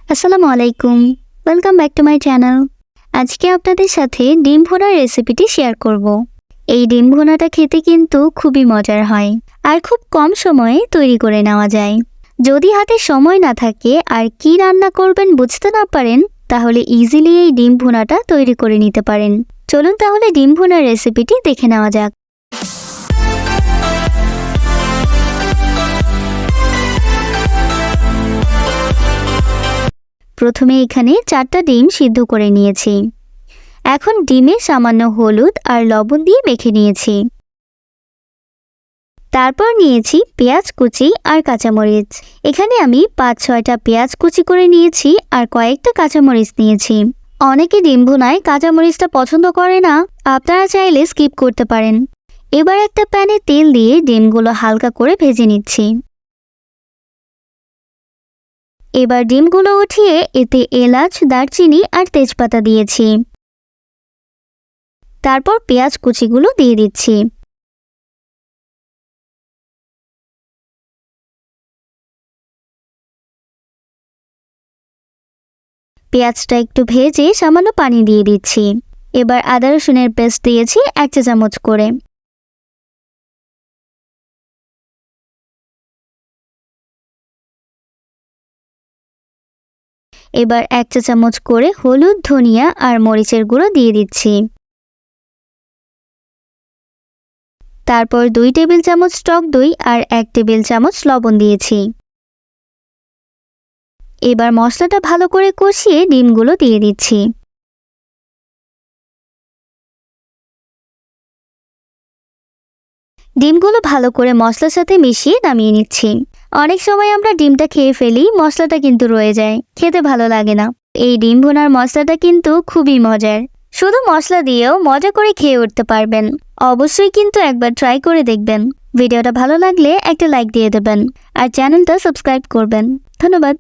আসসালামু আলাইকুম, welcome back to my channel. আজকে আপনাদের সাথে ডিম ভুনার রেসিপিটি শেয়ার করব। এই ডিম ভুনাটা খেতে কিন্তু খুবই মজার হয় আর খুব কম সময়ে তৈরি করে নেওয়া যায়। যদি হাতে সময় না থাকে আর কি রান্না করবেন বুঝতে না পারেন, তাহলে ইজিলি এই ডিম ভুনাটা তৈরি করে নিতে পারেন। চলুন তাহলে ডিম ভুনার রেসিপিটি দেখে নেওয়া যাক। প্রথমে এখানে 4টা ডিম সিদ্ধ করে নিয়েছি। এখন ডিমে সামান্য হলুদ আর লবণ দিয়ে মেখে নিয়েছি। তারপর নিয়েছি পেঁয়াজ কুচি আর কাঁচামরিচ। এখানে আমি 5-6টা পেঁয়াজ কুচি করে নিয়েছি আর কয়েকটা কাঁচামরিচ নিয়েছি। অনেকে ডিম ভুনায় কাঁচামরিচটা পছন্দ করে না, আপনারা চাইলে স্কিপ করতে পারেন। এবার একটা প্যানে তেল দিয়ে ডিমগুলো হালকা করে ভেজে নিচ্ছি। এবার ডিমগুলো উঠিয়ে এতে এলাচ, দারচিনি আর তেজপাতা দিয়েছি। তারপর পেঁয়াজ কুচিগুলো দিয়ে দিচ্ছি। পেঁয়াজটা একটু ভেজে সামান্য পানি দিয়ে দিচ্ছি। এবার আদা রসুনের পেস্ট দিয়েছি 1 চা চামচ করে। এবার 1 চা চামচ করে হলুদ, ধনিয়া আর মরিচের গুঁড়ো দিয়ে দিচ্ছি। তারপর 2 টেবিল চামচ টক দই আর 1 টেবিল চামচ লবণ দিয়েছি। এবার মশলাটা ভালো করে কষিয়ে ডিমগুলো দিয়ে দিচ্ছি। ডিমগুলো ভালো করে মশলার সাথে মিশিয়ে নামিয়ে নিচ্ছি। অনেক সময় আমরা ডিমটা খেয়ে ফেলি, মশলাটা কিন্তু রয়ে যায়, খেতে ভালো লাগে না। এই ডিম ভুনার মশলাটা কিন্তু খুবই মজার। শুধু মশলা দিয়েও মজা করে খেয়ে উঠতে পারবেন। অবশ্যই কিন্তু একবার ট্রাই করে দেখবেন। ভিডিওটা ভালো লাগলে একটা লাইক দিয়ে দেবেন আর চ্যানেলটা সাবস্ক্রাইব করবেন। ধন্যবাদ।